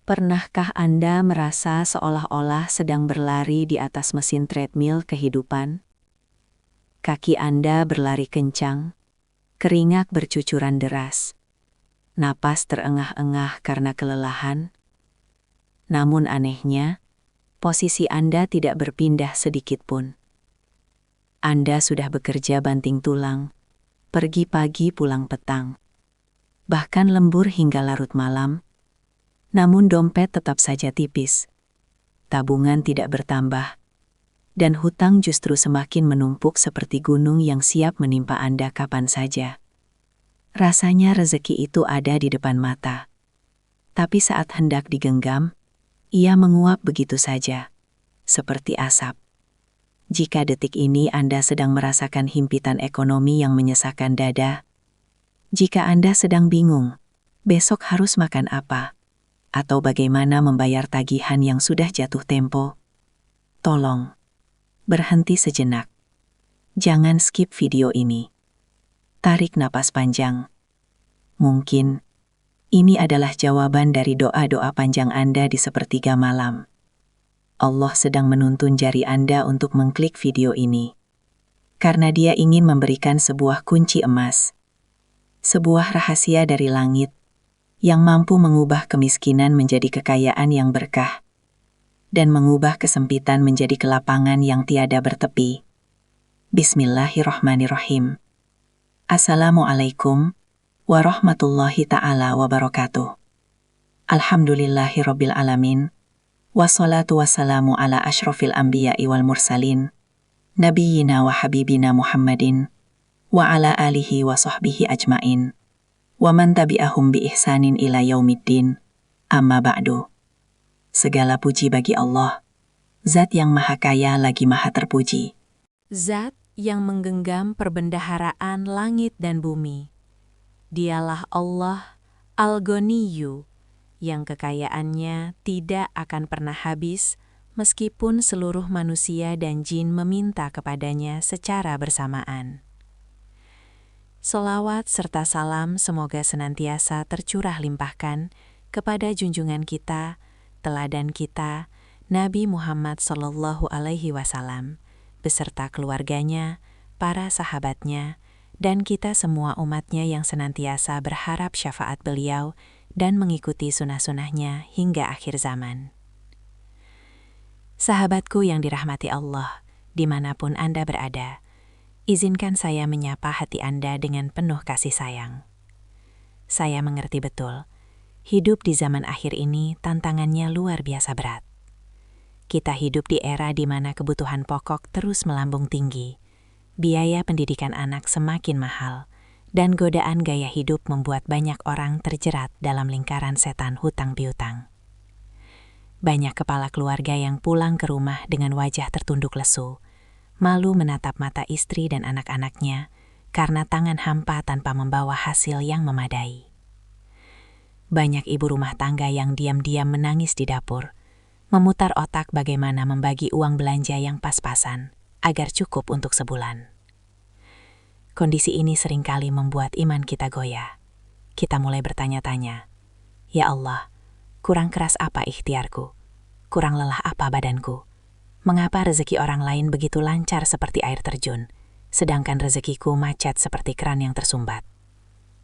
Pernahkah Anda merasa seolah-olah sedang berlari di atas mesin treadmill kehidupan? Kaki Anda berlari kencang, keringat bercucuran deras, napas terengah-engah karena kelelahan. Namun anehnya, posisi Anda tidak berpindah sedikit pun. Anda sudah bekerja banting tulang, pergi pagi pulang petang, bahkan lembur hingga larut malam. Namun dompet tetap saja tipis, tabungan tidak bertambah, dan hutang justru semakin menumpuk seperti gunung yang siap menimpa Anda kapan saja. Rasanya rezeki itu ada di depan mata, tapi saat hendak digenggam, ia menguap begitu saja, seperti asap. Jika detik ini Anda sedang merasakan himpitan ekonomi yang menyesakkan dada, jika Anda sedang bingung, besok harus makan apa, atau bagaimana membayar tagihan yang sudah jatuh tempo, tolong, berhenti sejenak. Jangan skip video ini. Tarik napas panjang. Mungkin, ini adalah jawaban dari doa-doa panjang Anda di sepertiga malam. Allah sedang menuntun jari Anda untuk mengklik video ini. Karena Dia ingin memberikan sebuah kunci emas. Sebuah rahasia dari langit, yang mampu mengubah kemiskinan menjadi kekayaan yang berkah, dan mengubah kesempitan menjadi kelapangan yang tiada bertepi. Bismillahirrahmanirrahim. Assalamualaikum warahmatullahi ta'ala wabarakatuh. Alhamdulillahirabbil alamin. Wassalatu wassalamu ala asyrafil anbiya'i wal mursalin, nabiyyina wa habibina Muhammadin, wa ala alihi wa sahbihi ajmain. Wa man tabi'ahum bi ihsanin ila yaumiddin, amma ba'du. Segala puji bagi Allah, Zat yang maha kaya lagi maha terpuji. Zat yang menggenggam perbendaharaan langit dan bumi. Dialah Allah Al-Ghaniyu, yang kekayaannya tidak akan pernah habis meskipun seluruh manusia dan jin meminta kepadanya secara bersamaan. Selawat serta salam semoga senantiasa tercurah limpahkan kepada junjungan kita, teladan kita, Nabi Muhammad SAW, beserta keluarganya, para sahabatnya, dan kita semua umatnya yang senantiasa berharap syafaat beliau dan mengikuti sunah-sunahnya hingga akhir zaman. Sahabatku yang dirahmati Allah, dimanapun Anda berada, izinkan saya menyapa hati Anda dengan penuh kasih sayang. Saya mengerti betul, hidup di zaman akhir ini tantangannya luar biasa berat. Kita hidup di era di mana kebutuhan pokok terus melambung tinggi, biaya pendidikan anak semakin mahal, dan godaan gaya hidup membuat banyak orang terjerat dalam lingkaran setan hutang piutang. Banyak kepala keluarga yang pulang ke rumah dengan wajah tertunduk lesu, malu menatap mata istri dan anak-anaknya karena tangan hampa tanpa membawa hasil yang memadai. Banyak ibu rumah tangga yang diam-diam menangis di dapur, memutar otak bagaimana membagi uang belanja yang pas-pasan agar cukup untuk sebulan. Kondisi ini seringkali membuat iman kita goyah. Kita mulai bertanya-tanya, "Ya Allah, kurang keras apa ikhtiarku? Kurang lelah apa badanku? Mengapa rezeki orang lain begitu lancar seperti air terjun, sedangkan rezekiku macet seperti keran yang tersumbat?"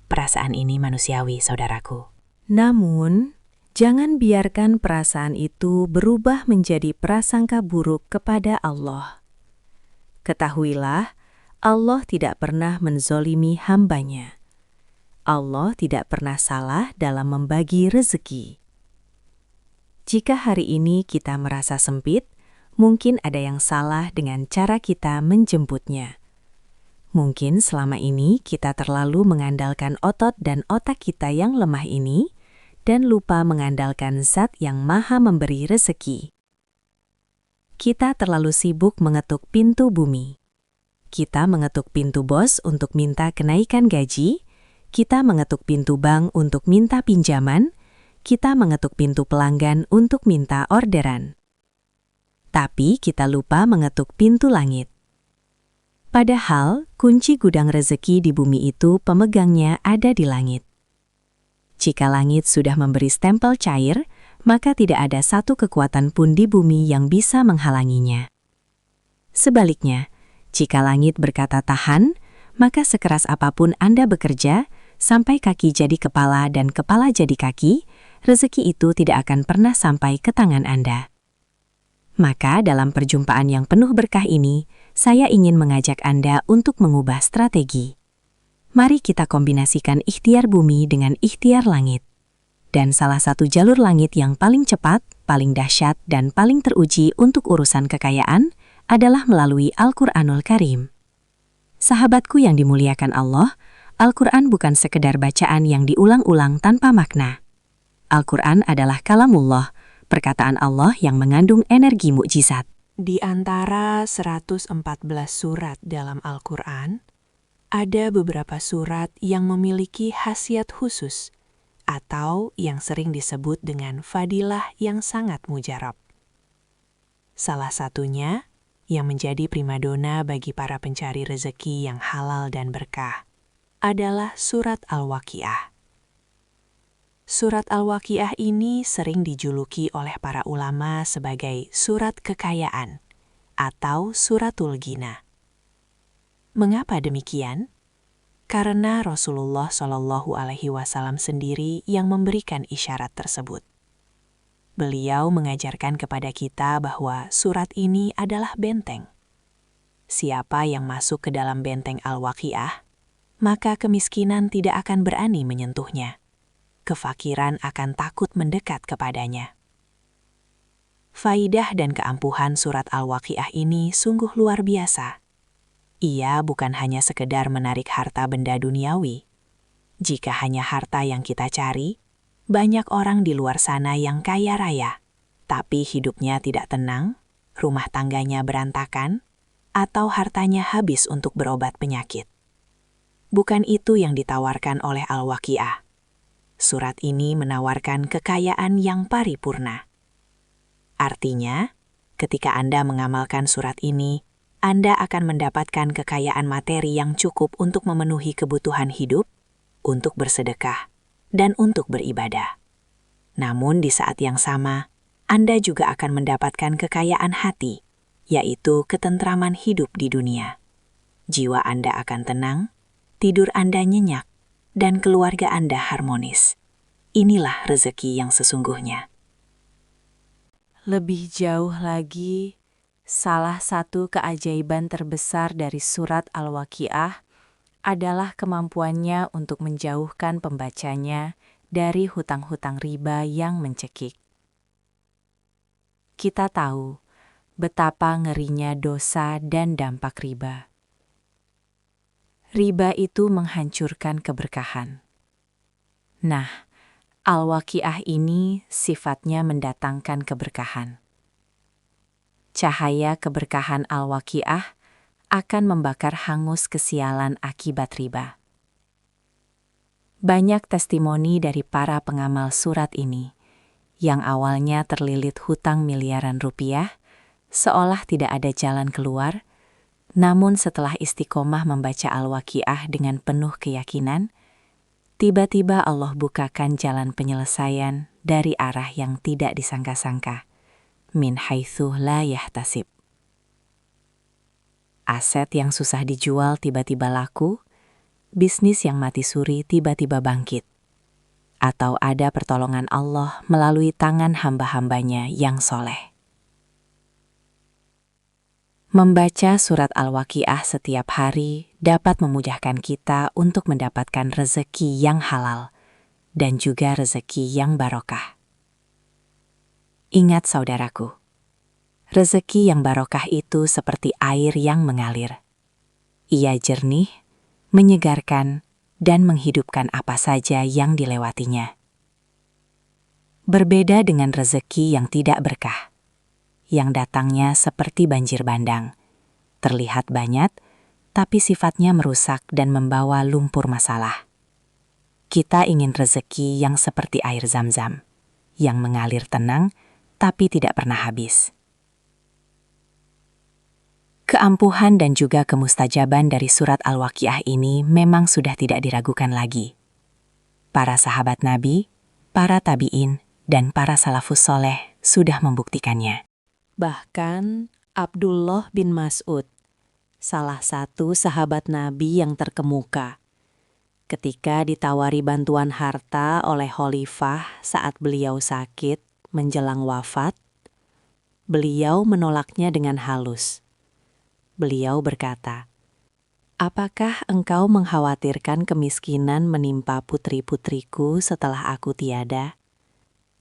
Perasaan ini manusiawi, saudaraku. Namun, jangan biarkan perasaan itu berubah menjadi prasangka buruk kepada Allah. Ketahuilah, Allah tidak pernah menzolimi hambanya. Allah tidak pernah salah dalam membagi rezeki. Jika hari ini kita merasa sempit, mungkin ada yang salah dengan cara kita menjemputnya. Mungkin selama ini kita terlalu mengandalkan otot dan otak kita yang lemah ini, dan lupa mengandalkan Zat yang maha memberi rezeki. Kita terlalu sibuk mengetuk pintu bumi. Kita mengetuk pintu bos untuk minta kenaikan gaji, kita mengetuk pintu bank untuk minta pinjaman, kita mengetuk pintu pelanggan untuk minta orderan. Tapi kita lupa mengetuk pintu langit. Padahal, kunci gudang rezeki di bumi itu pemegangnya ada di langit. Jika langit sudah memberi stempel cair, maka tidak ada satu kekuatan pun di bumi yang bisa menghalanginya. Sebaliknya, jika langit berkata tahan, maka sekeras apapun Anda bekerja, sampai kaki jadi kepala dan kepala jadi kaki, rezeki itu tidak akan pernah sampai ke tangan Anda. Maka dalam perjumpaan yang penuh berkah ini, saya ingin mengajak Anda untuk mengubah strategi. Mari kita kombinasikan ikhtiar bumi dengan ikhtiar langit. Dan salah satu jalur langit yang paling cepat, paling dahsyat, dan paling teruji untuk urusan kekayaan adalah melalui Al-Quranul Karim. Sahabatku yang dimuliakan Allah, Al-Quran bukan sekedar bacaan yang diulang-ulang tanpa makna. Al-Quran adalah kalamullah, perkataan Allah yang mengandung energi mukjizat. Di antara 114 surat dalam Al-Quran, ada beberapa surat yang memiliki khasiat khusus atau yang sering disebut dengan fadilah yang sangat mujarab. Salah satunya yang menjadi primadona bagi para pencari rezeki yang halal dan berkah adalah surat Al-Waqiah. Surat Al-Waqiah ini sering dijuluki oleh para ulama sebagai surat kekayaan atau suratul ghina. Mengapa demikian? Karena Rasulullah Shallallahu Alaihi Wasallam sendiri yang memberikan isyarat tersebut. Beliau mengajarkan kepada kita bahwa surat ini adalah benteng. Siapa yang masuk ke dalam benteng Al-Waqiah, maka kemiskinan tidak akan berani menyentuhnya. Kefakiran akan takut mendekat kepadanya. Faidah dan keampuhan surat Al-Waqiah ini sungguh luar biasa. Ia bukan hanya sekedar menarik harta benda duniawi. Jika hanya harta yang kita cari, banyak orang di luar sana yang kaya raya, tapi hidupnya tidak tenang, rumah tangganya berantakan, atau hartanya habis untuk berobat penyakit. Bukan itu yang ditawarkan oleh Al-Waqiah. Surat ini menawarkan kekayaan yang paripurna. Artinya, ketika Anda mengamalkan surat ini, Anda akan mendapatkan kekayaan materi yang cukup untuk memenuhi kebutuhan hidup, untuk bersedekah, dan untuk beribadah. Namun di saat yang sama, Anda juga akan mendapatkan kekayaan hati, yaitu ketentraman hidup di dunia. Jiwa Anda akan tenang, tidur Anda nyenyak, dan keluarga Anda harmonis. Inilah rezeki yang sesungguhnya. Lebih jauh lagi, salah satu keajaiban terbesar dari surat Al-Waqiah adalah kemampuannya untuk menjauhkan pembacanya dari hutang-hutang riba yang mencekik. Kita tahu betapa ngerinya dosa dan dampak riba. Riba itu menghancurkan keberkahan. Nah, Al-Waqiah ini sifatnya mendatangkan keberkahan. Cahaya keberkahan Al-Waqiah akan membakar hangus kesialan akibat riba. Banyak testimoni dari para pengamal surat ini, yang awalnya terlilit hutang miliaran rupiah, seolah tidak ada jalan keluar, namun setelah istiqomah membaca Al-Waqiah dengan penuh keyakinan, tiba-tiba Allah bukakan jalan penyelesaian dari arah yang tidak disangka-sangka, min haitsu la yahtasib. Aset yang susah dijual tiba-tiba laku, bisnis yang mati suri tiba-tiba bangkit. Atau ada pertolongan Allah melalui tangan hamba-hambanya yang soleh. Membaca surat Al-Waqiah setiap hari dapat memudahkan kita untuk mendapatkan rezeki yang halal dan juga rezeki yang barokah. Ingat saudaraku, rezeki yang barokah itu seperti air yang mengalir. Ia jernih, menyegarkan, dan menghidupkan apa saja yang dilewatinya. Berbeda dengan rezeki yang tidak berkah, yang datangnya seperti banjir bandang, terlihat banyak, tapi sifatnya merusak dan membawa lumpur masalah. Kita ingin rezeki yang seperti air Zam-Zam, yang mengalir tenang, tapi tidak pernah habis. Keampuhan dan juga kemustajaban dari surat Al-Waqiah ini memang sudah tidak diragukan lagi. Para sahabat Nabi, para tabi'in, dan para salafus soleh sudah membuktikannya. Bahkan Abdullah bin Mas'ud, salah satu sahabat Nabi yang terkemuka, ketika ditawari bantuan harta oleh khalifah saat beliau sakit menjelang wafat, beliau menolaknya dengan halus. Beliau berkata, "Apakah engkau mengkhawatirkan kemiskinan menimpa putri-putriku setelah aku tiada?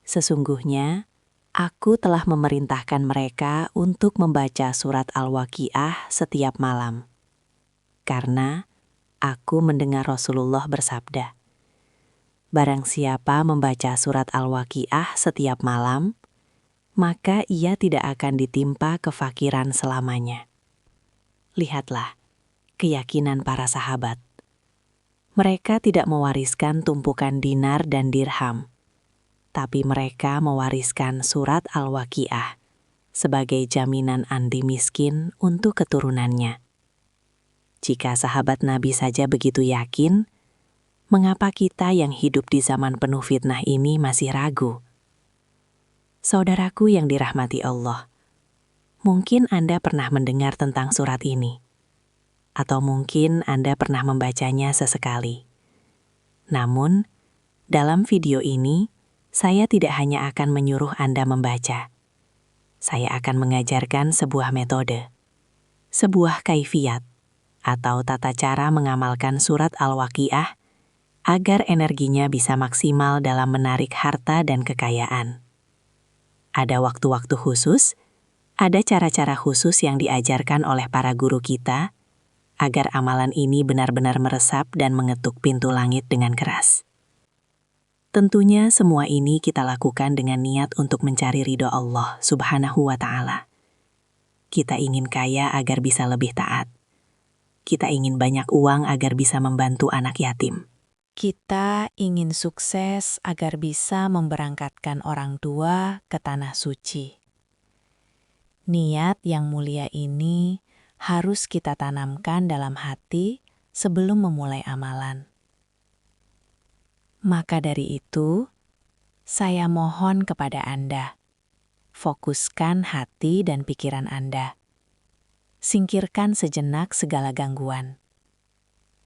Sesungguhnya, aku telah memerintahkan mereka untuk membaca surat Al-Waqiah setiap malam. Karena aku mendengar Rasulullah bersabda, barang siapa membaca surat Al-Waqiah setiap malam, maka ia tidak akan ditimpa kefakiran selamanya." Lihatlah keyakinan para sahabat. Mereka tidak mewariskan tumpukan dinar dan dirham, tapi mereka mewariskan surat Al-Waqiah sebagai jaminan anti miskin untuk keturunannya. Jika sahabat Nabi saja begitu yakin, mengapa kita yang hidup di zaman penuh fitnah ini masih ragu? Saudaraku yang dirahmati Allah, mungkin Anda pernah mendengar tentang surat ini, atau mungkin Anda pernah membacanya sesekali. Namun, dalam video ini, saya tidak hanya akan menyuruh Anda membaca. Saya akan mengajarkan sebuah metode, sebuah kaifiat, atau tata cara mengamalkan surat Al-Waqiah agar energinya bisa maksimal dalam menarik harta dan kekayaan. Ada waktu-waktu khusus, ada cara-cara khusus yang diajarkan oleh para guru kita agar amalan ini benar-benar meresap dan mengetuk pintu langit dengan keras. Tentunya semua ini kita lakukan dengan niat untuk mencari ridho Allah Subhanahu wa Ta'ala. Kita ingin kaya agar bisa lebih taat. Kita ingin banyak uang agar bisa membantu anak yatim. Kita ingin sukses agar bisa memberangkatkan orang tua ke tanah suci. Niat yang mulia ini harus kita tanamkan dalam hati sebelum memulai amalan. Maka dari itu, saya mohon kepada Anda, fokuskan hati dan pikiran Anda. Singkirkan sejenak segala gangguan.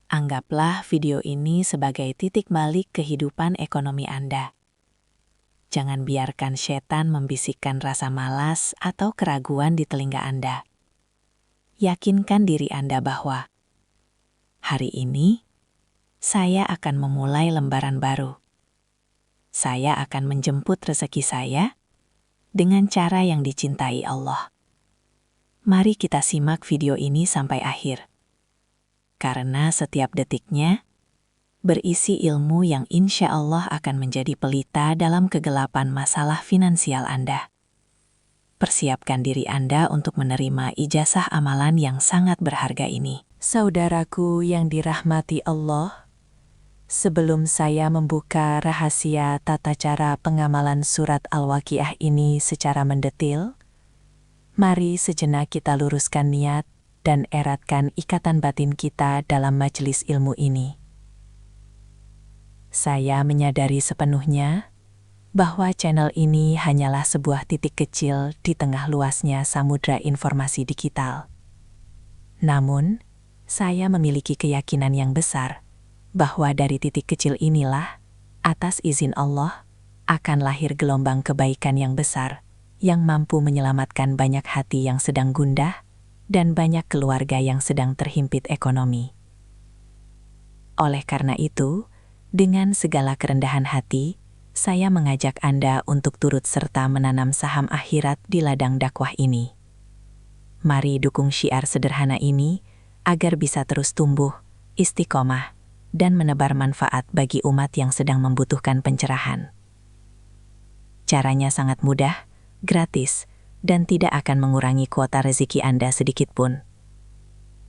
Anggaplah video ini sebagai titik balik kehidupan ekonomi Anda. Jangan biarkan setan membisikkan rasa malas atau keraguan di telinga Anda. Yakinkan diri Anda bahwa hari ini saya akan memulai lembaran baru. Saya akan menjemput rezeki saya dengan cara yang dicintai Allah. Mari kita simak video ini sampai akhir. Karena setiap detiknya berisi ilmu yang insya Allah akan menjadi pelita dalam kegelapan masalah finansial Anda. Persiapkan diri Anda untuk menerima ijazah amalan yang sangat berharga ini. Saudaraku yang dirahmati Allah, sebelum saya membuka rahasia tata cara pengamalan surat Al-Waqiah ini secara mendetil, mari sejenak kita luruskan niat dan eratkan ikatan batin kita dalam majelis ilmu ini. Saya menyadari sepenuhnya bahwa channel ini hanyalah sebuah titik kecil di tengah luasnya samudra informasi digital. Namun, saya memiliki keyakinan yang besar bahwa dari titik kecil inilah, atas izin Allah, akan lahir gelombang kebaikan yang besar yang mampu menyelamatkan banyak hati yang sedang gundah dan banyak keluarga yang sedang terhimpit ekonomi. Oleh karena itu, dengan segala kerendahan hati, saya mengajak Anda untuk turut serta menanam saham akhirat di ladang dakwah ini. Mari dukung syiar sederhana ini agar bisa terus tumbuh, istiqomah, dan menebar manfaat bagi umat yang sedang membutuhkan pencerahan. Caranya sangat mudah, gratis, dan tidak akan mengurangi kuota rezeki Anda sedikit pun.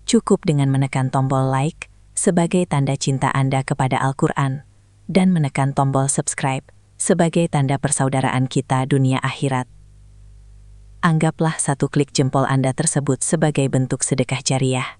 Cukup dengan menekan tombol like sebagai tanda cinta Anda kepada Al-Quran, dan menekan tombol subscribe sebagai tanda persaudaraan kita dunia akhirat. Anggaplah satu klik jempol Anda tersebut sebagai bentuk sedekah jariah.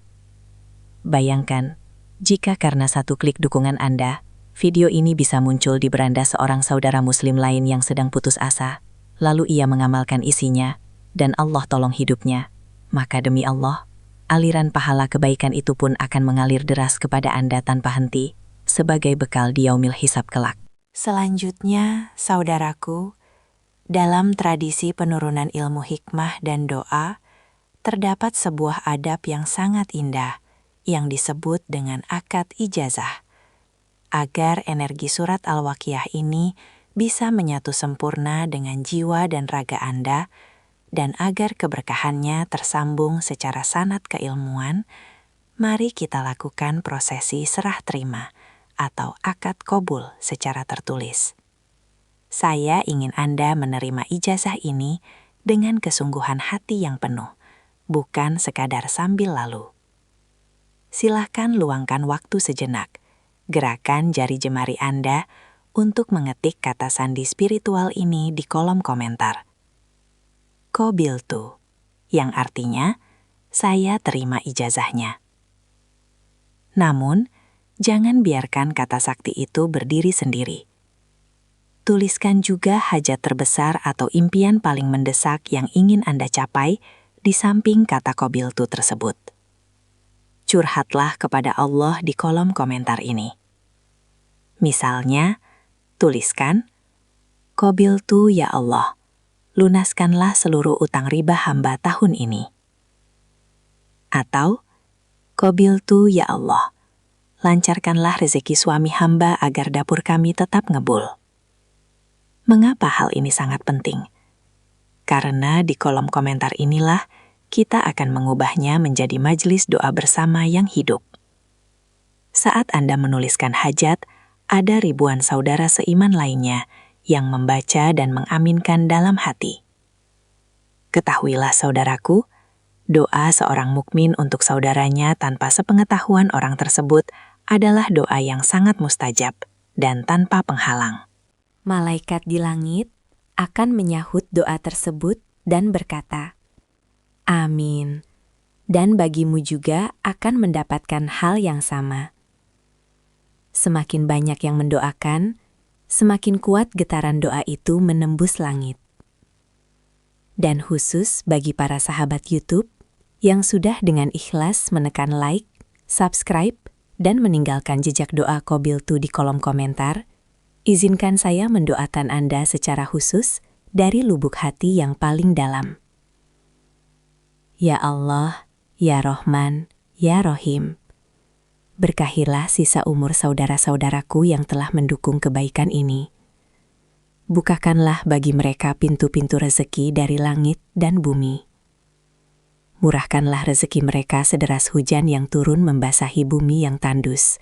Bayangkan, jika karena satu klik dukungan Anda, Video ini bisa muncul di beranda seorang saudara muslim lain yang sedang putus asa, lalu ia mengamalkan isinya, dan Allah tolong hidupnya. Maka demi Allah, aliran pahala kebaikan itu pun akan mengalir deras kepada Anda tanpa henti, sebagai bekal di yaumil hisab kelak. Selanjutnya, saudaraku, dalam tradisi penurunan ilmu hikmah dan doa, terdapat sebuah adab yang sangat indah yang disebut dengan akad ijazah. Agar energi surat Al-Waqiah ini bisa menyatu sempurna dengan jiwa dan raga Anda, dan agar keberkahannya tersambung secara sanad keilmuan, mari kita lakukan prosesi serah terima atau akad qabul secara tertulis. Saya ingin Anda menerima ijazah ini dengan kesungguhan hati yang penuh, bukan sekadar sambil lalu. Silahkan luangkan waktu sejenak, gerakan jari jemari Anda untuk mengetik kata sandi spiritual ini di kolom komentar. Qabiltu, yang artinya, saya terima ijazahnya. Namun, jangan biarkan kata sakti itu berdiri sendiri. Tuliskan juga hajat terbesar atau impian paling mendesak yang ingin Anda capai di samping kata qabiltu tersebut. Curhatlah kepada Allah di kolom komentar ini. Misalnya, tuliskan, qabiltu ya Allah, lunaskanlah seluruh utang riba hamba tahun ini. Atau, qabiltu ya Allah, lancarkanlah rezeki suami hamba agar dapur kami tetap ngebul. Mengapa hal ini sangat penting? Karena di kolom komentar inilah kita akan mengubahnya menjadi majelis doa bersama yang hidup. Saat Anda menuliskan hajat, ada ribuan saudara seiman lainnya yang membaca dan mengaminkan dalam hati. Ketahuilah saudaraku, doa seorang mukmin untuk saudaranya tanpa sepengetahuan orang tersebut adalah doa yang sangat mustajab dan tanpa penghalang. Malaikat di langit akan menyahut doa tersebut dan berkata, Amin. Dan bagimu juga akan mendapatkan hal yang sama. Semakin banyak yang mendoakan, semakin kuat getaran doa itu menembus langit. Dan khusus bagi para sahabat YouTube yang sudah dengan ikhlas menekan like, subscribe, dan meninggalkan jejak doa qabiltu di kolom komentar, izinkan saya mendoakan Anda secara khusus dari lubuk hati yang paling dalam. Ya Allah, Ya Rahman, Ya Rahim, berkahilah sisa umur saudara-saudaraku yang telah mendukung kebaikan ini. Bukakanlah bagi mereka pintu-pintu rezeki dari langit dan bumi. Murahkanlah rezeki mereka sederas hujan yang turun membasahi bumi yang tandus.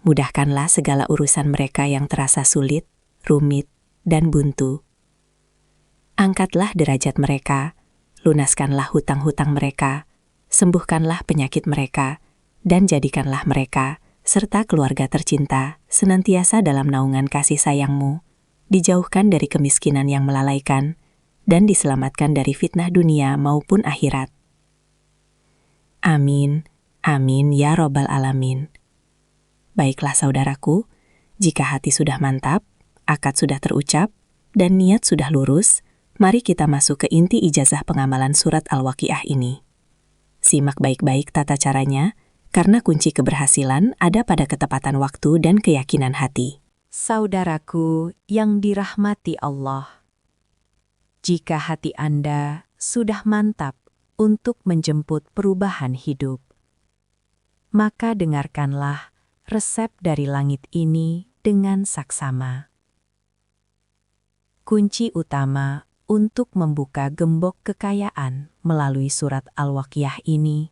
Mudahkanlah segala urusan mereka yang terasa sulit, rumit, dan buntu. Angkatlah derajat mereka, lunaskanlah hutang-hutang mereka, sembuhkanlah penyakit mereka, dan jadikanlah mereka, serta keluarga tercinta, senantiasa dalam naungan kasih sayang-Mu, dijauhkan dari kemiskinan yang melalaikan, dan diselamatkan dari fitnah dunia maupun akhirat. Amin, amin ya Rabbal Alamin. Baiklah saudaraku, jika hati sudah mantap, akad sudah terucap, dan niat sudah lurus, mari kita masuk ke inti ijazah pengamalan surat Al-Waqiah ini. Simak baik-baik tata caranya, karena kunci keberhasilan ada pada ketepatan waktu dan keyakinan hati. Saudaraku yang dirahmati Allah, jika hati Anda sudah mantap untuk menjemput perubahan hidup, maka dengarkanlah resep dari langit ini dengan saksama. Kunci utama untuk membuka gembok kekayaan melalui surat Al-Waqiah ini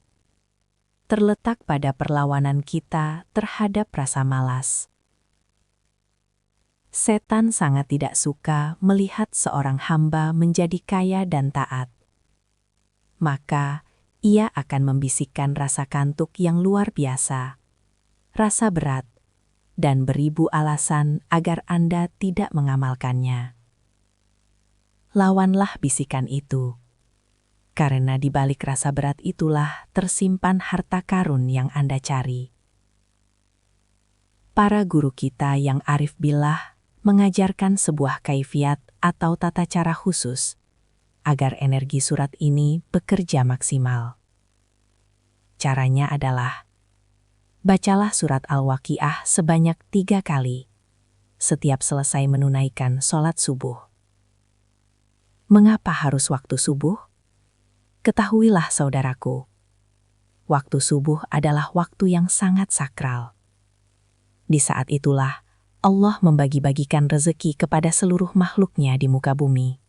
terletak pada perlawanan kita terhadap rasa malas. Setan sangat tidak suka melihat seorang hamba menjadi kaya dan taat. Maka, ia akan membisikkan rasa kantuk yang luar biasa, rasa berat, dan beribu alasan agar Anda tidak mengamalkannya. Lawanlah bisikan itu, karena di balik rasa berat itulah tersimpan harta karun yang Anda cari. Para guru kita yang arif billah mengajarkan sebuah kaifiat atau tata cara khusus agar energi surat ini bekerja maksimal. Caranya adalah, bacalah surat Al-Waqiah sebanyak 3 kali setiap selesai menunaikan sholat subuh. Mengapa harus waktu subuh? Ketahuilah saudaraku, waktu subuh adalah waktu yang sangat sakral. Di saat itulah Allah membagi-bagikan rezeki kepada seluruh makhluknya di muka bumi.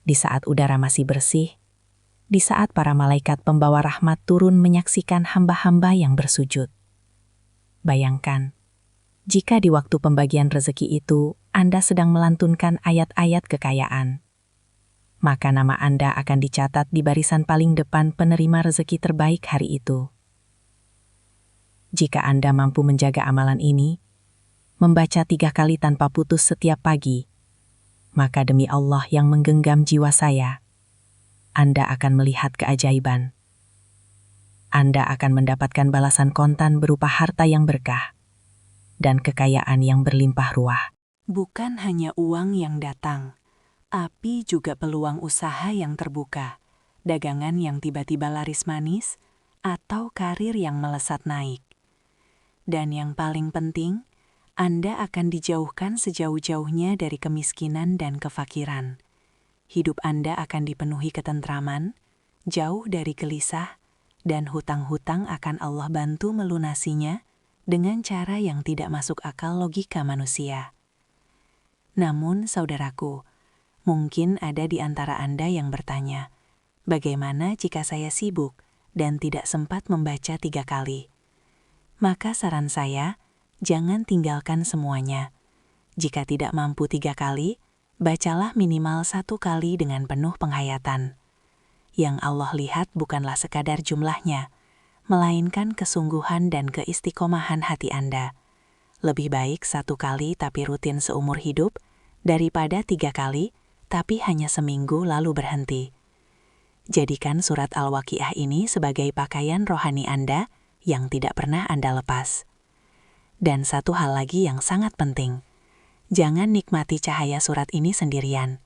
Di saat udara masih bersih, di saat para malaikat pembawa rahmat turun menyaksikan hamba-hamba yang bersujud. Bayangkan, jika di waktu pembagian rezeki itu Anda sedang melantunkan ayat-ayat kekayaan, maka nama Anda akan dicatat di barisan paling depan penerima rezeki terbaik hari itu. Jika Anda mampu menjaga amalan ini, membaca 3 kali tanpa putus setiap pagi, maka demi Allah yang menggenggam jiwa saya, Anda akan melihat keajaiban. Anda akan mendapatkan balasan kontan berupa harta yang berkah dan kekayaan yang berlimpah ruah. Bukan hanya uang yang datang, tapi juga peluang usaha yang terbuka, dagangan yang tiba-tiba laris manis, atau karir yang melesat naik. Dan yang paling penting, Anda akan dijauhkan sejauh-jauhnya dari kemiskinan dan kefakiran. Hidup Anda akan dipenuhi ketentraman, jauh dari gelisah, dan hutang-hutang akan Allah bantu melunasinya dengan cara yang tidak masuk akal logika manusia. Namun, saudaraku, mungkin ada di antara Anda yang bertanya, bagaimana jika saya sibuk dan tidak sempat membaca 3 kali? Maka saran saya, jangan tinggalkan semuanya. Jika tidak mampu 3 kali, bacalah minimal 1 kali dengan penuh penghayatan. Yang Allah lihat bukanlah sekadar jumlahnya, melainkan kesungguhan dan keistiqomahan hati Anda. Lebih baik 1 kali tapi rutin seumur hidup, daripada 3 kali tapi hanya seminggu lalu berhenti. Jadikan surat Al-Waqiah ini sebagai pakaian rohani Anda yang tidak pernah Anda lepas. Dan satu hal lagi yang sangat penting, jangan nikmati cahaya surat ini sendirian.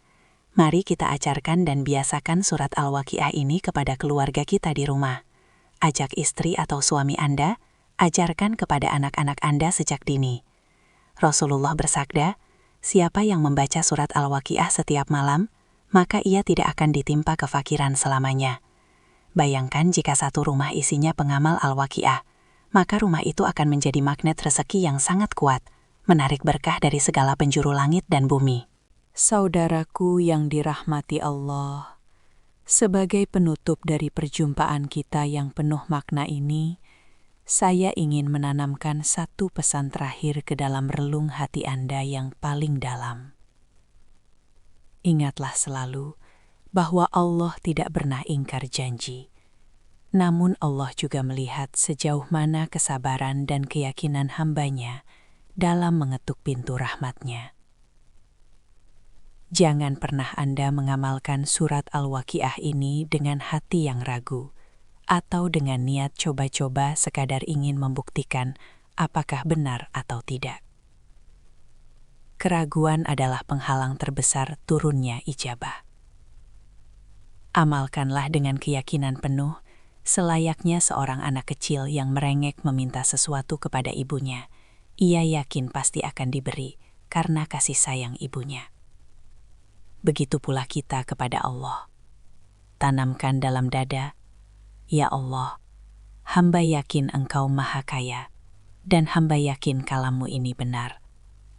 Mari kita ajarkan dan biasakan surat Al-Waqiah ini kepada keluarga kita di rumah. Ajak istri atau suami Anda, ajarkan kepada anak-anak Anda sejak dini. Rasulullah bersabda, siapa yang membaca surat Al-Waqiah setiap malam, maka ia tidak akan ditimpa kefakiran selamanya. Bayangkan jika satu rumah isinya pengamal Al-Waqiah, maka rumah itu akan menjadi magnet rezeki yang sangat kuat, menarik berkah dari segala penjuru langit dan bumi. Saudaraku yang dirahmati Allah, sebagai penutup dari perjumpaan kita yang penuh makna ini, saya ingin menanamkan satu pesan terakhir ke dalam relung hati Anda yang paling dalam. Ingatlah selalu bahwa Allah tidak pernah ingkar janji. Namun Allah juga melihat sejauh mana kesabaran dan keyakinan hamba-Nya dalam mengetuk pintu rahmat-Nya. Jangan pernah Anda mengamalkan surat Al-Waqiah ini dengan hati yang ragu, atau dengan niat coba-coba sekadar ingin membuktikan apakah benar atau tidak. Keraguan adalah penghalang terbesar turunnya ijabah. Amalkanlah dengan keyakinan penuh, selayaknya seorang anak kecil yang merengek meminta sesuatu kepada ibunya. Ia yakin pasti akan diberi karena kasih sayang ibunya. Begitu pula kita kepada Allah. Tanamkan dalam dada, ya Allah, hamba yakin Engkau Maha Kaya, dan hamba yakin kalam-Mu ini benar.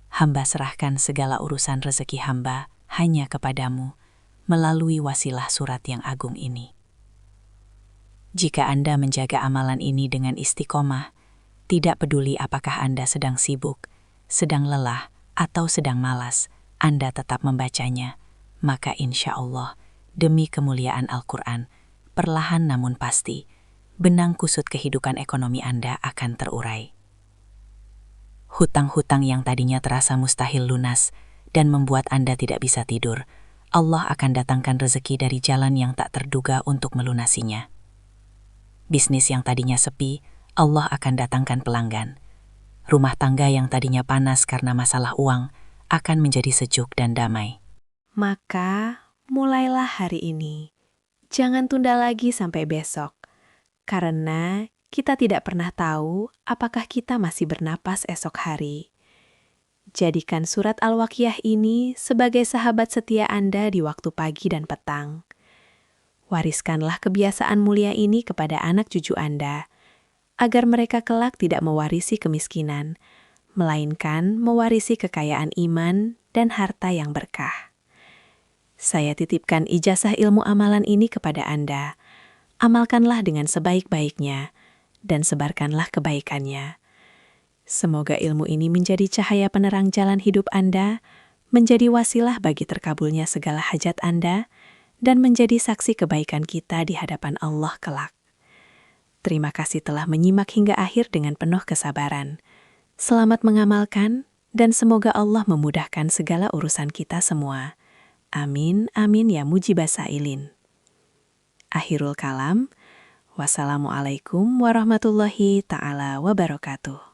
Hamba serahkan segala urusan rezeki hamba hanya kepadamu, melalui wasilah surat yang agung ini. Jika Anda menjaga amalan ini dengan istiqomah, tidak peduli apakah Anda sedang sibuk, sedang lelah, atau sedang malas, Anda tetap membacanya, maka insya Allah, demi kemuliaan Al-Quran, perlahan namun pasti, benang kusut kehidupan ekonomi Anda akan terurai. Hutang-hutang yang tadinya terasa mustahil lunas dan membuat Anda tidak bisa tidur, Allah akan datangkan rezeki dari jalan yang tak terduga untuk melunasinya. Bisnis yang tadinya sepi, Allah akan datangkan pelanggan. Rumah tangga yang tadinya panas karena masalah uang akan menjadi sejuk dan damai. Maka, mulailah hari ini. Jangan tunda lagi sampai besok. Karena kita tidak pernah tahu apakah kita masih bernapas esok hari. Jadikan surat Al-Waqiah ini sebagai sahabat setia Anda di waktu pagi dan petang. Wariskanlah kebiasaan mulia ini kepada anak cucu Anda, agar mereka kelak tidak mewarisi kemiskinan, melainkan mewarisi kekayaan iman dan harta yang berkah. Saya titipkan ijazah ilmu amalan ini kepada Anda. Amalkanlah dengan sebaik-baiknya, dan sebarkanlah kebaikannya. Semoga ilmu ini menjadi cahaya penerang jalan hidup Anda, menjadi wasilah bagi terkabulnya segala hajat Anda, dan menjadi saksi kebaikan kita di hadapan Allah kelak. Terima kasih telah menyimak hingga akhir dengan penuh kesabaran. Selamat mengamalkan, dan semoga Allah memudahkan segala urusan kita semua. Amin, amin ya mujibah sa'ilin. Akhirul kalam. Wassalamualaikum warahmatullahi ta'ala wabarakatuh.